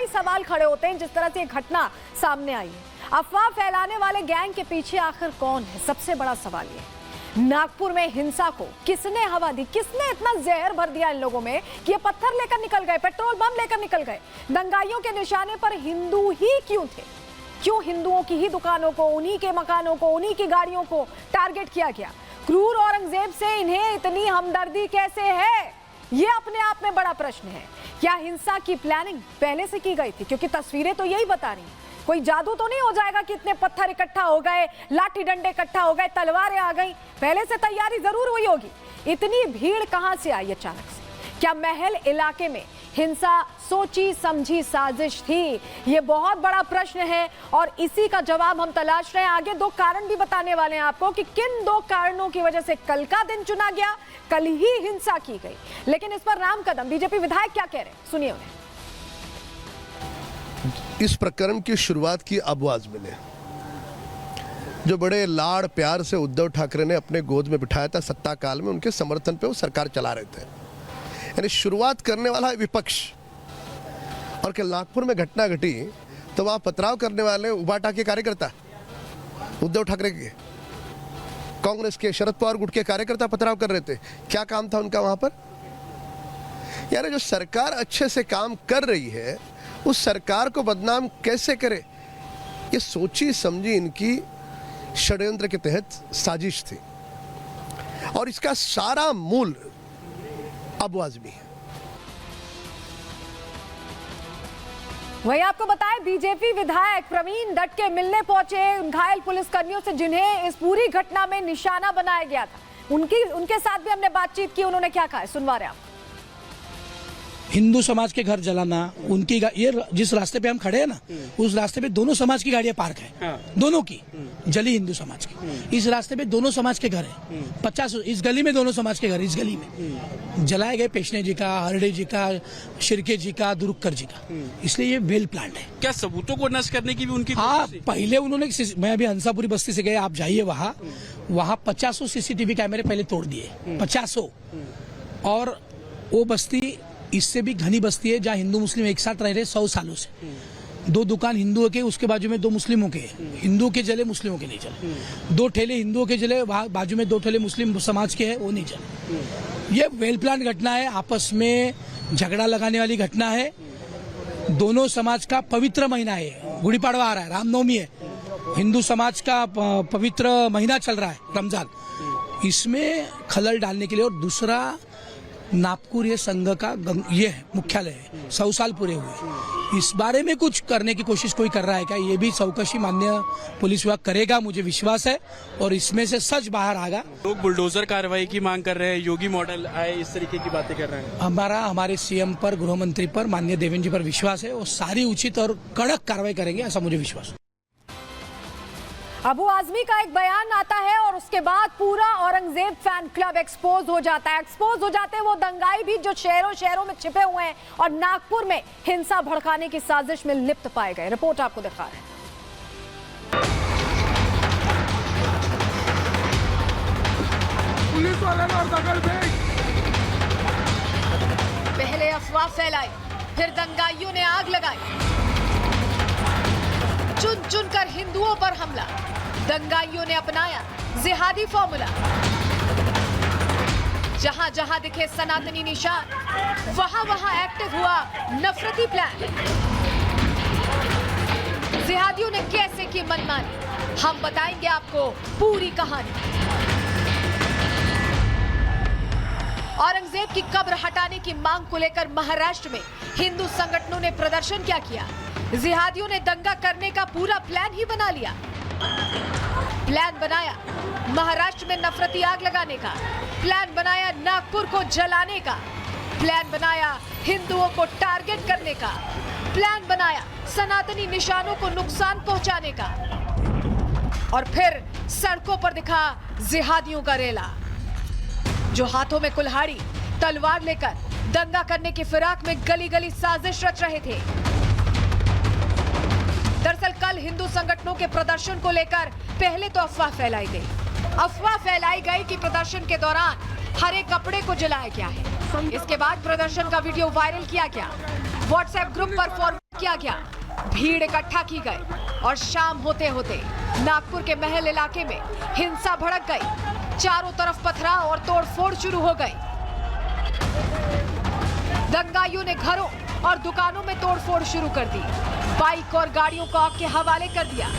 सवाल खड़े होते हैं जिस तरह से ये घटना सामने आई है। अफवाह फैलाने वाले गैंग के पीछे आखिर कौन है, सबसे बड़ा सवाल ये। नागपुर में हिंसा को किसने हवा दी, किसने इतना जहर भर दिया इन लोगों में कि ये पत्थर लेकर निकल गए, पेट्रोल बम लेकर निकल गए। दंगाइयों के निशाने पर हिंदू ही क्यों थे? क्यों हिंदुओं की ही दुकानों को, उन्हीं के मकानों को, उन्हीं की गाड़ियों को टारगेट किया गया? क्रूर औरंगजेब से इन्हें इतनी हमदर्दी कैसे है, ये अपने आप में बड़ा प्रश्न है। क्या हिंसा की प्लानिंग पहले से की गई थी? क्योंकि तस्वीरें तो यही बता रही हैं। कोई जादू तो नहीं हो जाएगा कि इतने पत्थर इकट्ठा हो गए, लाठी डंडे इकट्ठा हो गए, तलवारें आ गई। पहले से तैयारी जरूर हुई होगी। इतनी भीड़ कहां से आई अचानक से? क्या महल इलाके में हिंसा सोची समझी साजिश थी? ये बहुत बड़ा प्रश्न है और इसी का जवाब हम तलाश रहे हैं। आगे दो कारण भी बताने वाले हैं आपको कि किन दो कारणों की वजह से कल का दिन चुना गया, कल ही हिंसा की गई। लेकिन इस पर राम कदम बीजेपी विधायक क्या कह रहे हैं, सुनिए उन्हें। इस प्रकरण की शुरुआत की अबवाज मिले, जो बड़े लाड़ प्यार से उद्धव ठाकरे ने अपने गोद में बिठाया था सत्ता काल में, उनके समर्थन पे वो सरकार चला रहे थे। यानी शुरुआत करने वाला है विपक्ष। और कि नागपुर में घटना घटी तो वहां पथराव करने वाले उबाटा के कार्यकर्ता, उद्धव ठाकरे के, कांग्रेस के, शरद पवार गुट के कार्यकर्ता पथराव कर रहे थे। क्या काम था उनका वहां पर? यानी जो सरकार अच्छे से काम कर रही है उस सरकार को बदनाम कैसे करे, ये सोची समझी इनकी षड्यंत्र के तहत साजिश थी। और इसका सारा मूल अब वाजबी है। वही आपको बताएं, बीजेपी विधायक प्रवीण दत्त के मिलने पहुंचे उन घायल पुलिसकर्मियों से जिन्हें इस पूरी घटना में निशाना बनाया गया था। उनके साथ भी हमने बातचीत की। उन्होंने क्या कहा, सुनवा रहे आप। हिंदू समाज के घर जलाना, उनकी ये जिस रास्ते पे हम खड़े हैं ना, उस रास्ते पे दोनों समाज की गाड़ियां पार्क है, दोनों की जली हिंदू समाज की। इस रास्ते पे दोनों समाज के घर है, 50 इस गली में दोनों समाज के घर, इस गली में जलाए गए पेशने जी का, हरडे जी का, शिरके जी का, दुरुक्कर जी का। इसलिए ये वेल प्लान्ड है। क्या सबूतों को नष्ट करने की भी उनकी? हाँ, पहले उन्होंने, मैं अभी हंसापुरी बस्ती से गए, आप जाइए वहाँ 50 सीसीटीवी कैमरे पहले तोड़ दिए, 50। और वो बस्ती इससे भी घनी बस्ती है जहाँ हिंदू मुस्लिम एक साथ रह रहे 100 सालों से। 2 दुकान हिंदुओं के, उसके बाजू में 2 मुस्लिमों के, हिंदुओं के जले, मुस्लिमों के नहीं जले। 2 ठेले हिंदुओं के जले, बाजू में 2 ठेले मुस्लिम समाज के हैं, वो नहीं जले। ये वेल प्लान घटना है, आपस में झगड़ा लगाने वाली घटना है। दोनों समाज का पवित्र महीना है, गुड़ी पाड़वा आ रहा है, रामनवमी है, हिंदू समाज का पवित्र महीना चल रहा है रमजान, इसमें खलल डालने के लिए। और दूसरा, नागपुर ये संघ का ये है मुख्यालय है, 100 साल पूरे हुए। इस बारे में कुछ करने की कोशिश कोई कर रहा है क्या, ये भी चौकसी माननीय पुलिस विभाग करेगा, मुझे विश्वास है। और इसमें से सच बाहर आएगा। लोग बुलडोजर कार्रवाई की मांग कर रहे हैं, योगी मॉडल आए, इस तरीके की बातें कर रहे हैं। हमारे सीएम पर, गृह मंत्री पर, माननीय देवेंद्र जी पर विश्वास है। वो सारी उचित और कड़क कार्रवाई करेंगे, ऐसा मुझे विश्वास है। अबू आजमी का एक बयान आता है और उसके बाद पूरा औरंगजेब फैन क्लब एक्सपोज हो जाता है। एक्सपोज हो जाते हैं वो दंगाई भी जो शहरों शहरों में छिपे हुए हैं और नागपुर में हिंसा भड़काने की साजिश में लिप्त पाए गए। रिपोर्ट आपको दिखा रहे हैं। पुलिस वाले पहले अफवाह फैलाई, फिर दंगाइयों ने आग लगाई, चुन चुनकर हिंदुओं पर हमला। दंगाइयों ने अपनाया जिहादी फॉर्मूला। जहां जहां दिखे सनातनी निशान, वहां वहां एक्टिव हुआ नफरती प्लान। जिहादियों ने कैसे की मनमानी, हम बताएंगे आपको पूरी कहानी। औरंगजेब की कब्र हटाने की मांग को लेकर महाराष्ट्र में हिंदू संगठनों ने प्रदर्शन क्या किया? जिहादियों ने दंगा करने का पूरा प्लान ही बना लिया। प्लान बनाया महाराष्ट्र में नफरती आग लगाने का, प्लान बनाया नागपुर को जलाने का, प्लान बनाया हिंदुओं को टारगेट करने का, प्लान बनाया सनातनी निशानों को नुकसान पहुंचाने का। और फिर सड़कों पर दिखा जिहादियों का रेला, जो हाथों में कुल्हाड़ी, तलवार लेकर दंगा करने की फिराक में गली गली साजिश रच रहे थे। दरअसल कल हिंदू संगठनों के प्रदर्शन को लेकर पहले तो अफवाह फैलाई गई कि प्रदर्शन के दौरान हरे कपड़े को जलाया गया है। इसके बाद प्रदर्शन का वीडियो वायरल किया गया, व्हाट्सएप ग्रुप पर फॉरवर्ड किया गया, भीड़ इकट्ठा की गई और शाम होते होते नागपुर के महल इलाके में हिंसा भड़क गई। चारों तरफ पथराव और तोड़फोड़ शुरू हो गई। दंगाइयों ने घरों और दुकानों में तोड़फोड़ शुरू कर दी, बाइक और गाड़ियों को आग के हवाले कर दिया।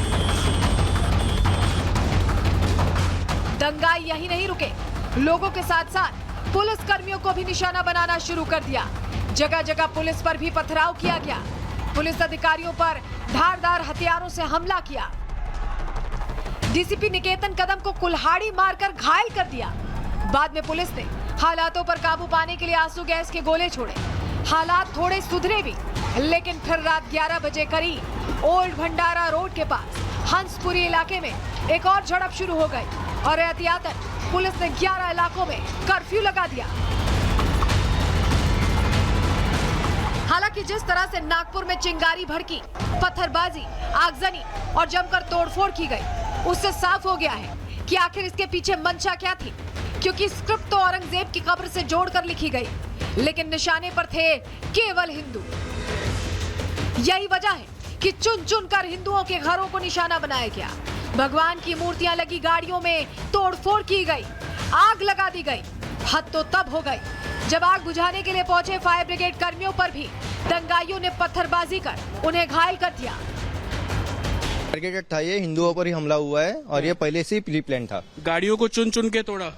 दंगाई यही नहीं रुके, लोगों के साथ साथ पुलिस कर्मियों को भी निशाना बनाना शुरू कर दिया। जगह जगह पुलिस पर भी पथराव किया गया, पुलिस अधिकारियों पर धारदार हथियारों से हमला किया। डीसीपी निकेतन कदम को कुल्हाड़ी मारकर घायल कर दिया। बाद में पुलिस ने हालातों पर काबू पाने के लिए आंसू गैस के गोले छोड़े। हालात थोड़े सुधरे भी, लेकिन फिर रात 11 बजे करीब ओल्ड भंडारा रोड के पास हंसपुरी इलाके में एक और झड़प शुरू हो गई और एहतियातन पुलिस ने 11 इलाकों में कर्फ्यू लगा दिया। हालांकि जिस तरह से नागपुर में चिंगारी भड़की, पत्थरबाजी, आगजनी और जमकर तोड़फोड़ की गई, उससे साफ हो गया है कि आखिर इसके पीछे मंशा क्या थी। क्योंकि स्क्रिप्ट तो औरंगजेब की कब्र से जोड़कर लिखी गई, लेकिन निशाने पर थे केवल हिंदू। यही वजह है कि चुन चुन कर हिंदुओं के घरों को निशाना बनाया गया। भगवान की मूर्तियां लगी गाड़ियों में तोड़फोड़ की गई, आग लगा दी गई। हद तो तब हो गई जब आग बुझाने के लिए पहुंचे फायर ब्रिगेड कर्मियों पर भी दंगाइयों ने पत्थरबाजी कर उन्हें घायल कर दिया। टारगेटेड था, ये हिंदुओं पर ही हमला हुआ है और ये पहले से ही प्री प्लान था। गाड़ियों को चुन चुन के तोड़ा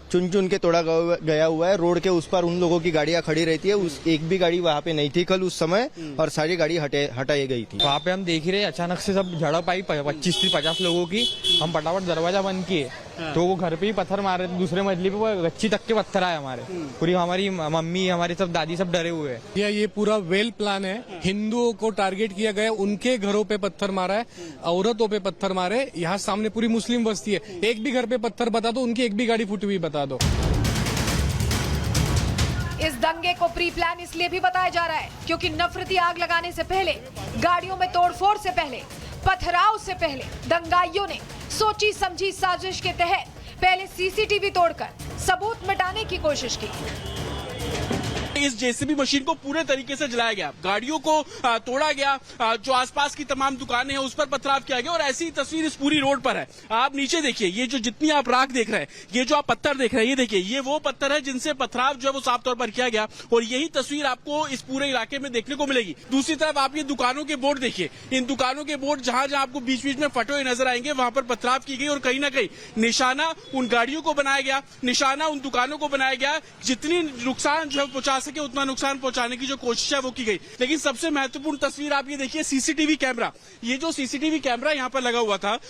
तोड़ा गया हुआ है। रोड के उस पर उन लोगों की गाड़ियां खड़ी रहती है, उस एक भी गाड़ी वहाँ पे नहीं थी कल उस समय, और सारी गाड़ी हटाई गई थी। वहाँ पे हम देख ही रहे, अचानक से सब झड़प आई 25 से 50 लोगों की। हम फटाफट दरवाजा बंद किए तो वो घर पे ही पत्थर मार रहे थे, दूसरे मंजिले पे वो गच्ची तक के पत्थर आए हमारे। पूरी हमारी मम्मी, हमारी सब दादी सब डरे हुए हैं। ये पूरा वेल प्लान है। हिंदुओं को टारगेट किया गया, उनके घरों पे पत्थर मारा है, औरतों पे पत्थर मारे। यहाँ सामने पूरी मुस्लिम बस्ती है, एक भी घर पे पत्थर बता दो, उनकी एक भी गाड़ी फूटी हुई बता दो। इस दंगे को प्री प्लान इसलिए भी बताया जा रहा है क्योंकि नफरती आग लगाने से पहले, गाड़ियों में तोड़फोड़ से पहले, पथराव से पहले दंगाइयों ने सोची समझी साजिश के तहत पहले सीसीटीवी तोड़कर सबूत मिटाने की कोशिश की। इस जेसीबी मशीन को पूरे तरीके से जलाया गया, गाड़ियों को तोड़ा गया, जो आसपास की तमाम दुकानें हैं उस पर पथराव किया गया और ऐसी तस्वीर इस पूरी रोड पर है। आप नीचे देखिए, ये जो जितनी आप राख देख रहे हैं, ये जो आप पत्थर देख रहे हैं, ये देखिए, ये वो पत्थर है जिनसे पथराव जो है वो साफ तौर पर किया गया और यही तस्वीर आपको इस पूरे इलाके में देखने को मिलेगी। दूसरी तरफ आप ये दुकानों के बोर्ड देखिए, इन दुकानों के बोर्ड जहां जहां आपको बीच बीच में फटे हुए नजर आएंगे वहां पर पथराव की गई और कहीं ना कहीं निशाना उन गाड़ियों को बनाया गया, निशाना उन दुकानों को बनाया गया। जितनी नुकसान जो है पहुंचा सके उतना नुकसान पहुंचाने की जो कोशिश है वो की गई। लेकिन सबसे महत्वपूर्ण तस्वीर आप ये देखिए, सीसीटीवी कैमरा। ये जो सीसीटीवी कैमरा यहाँ पर लगा हुआ था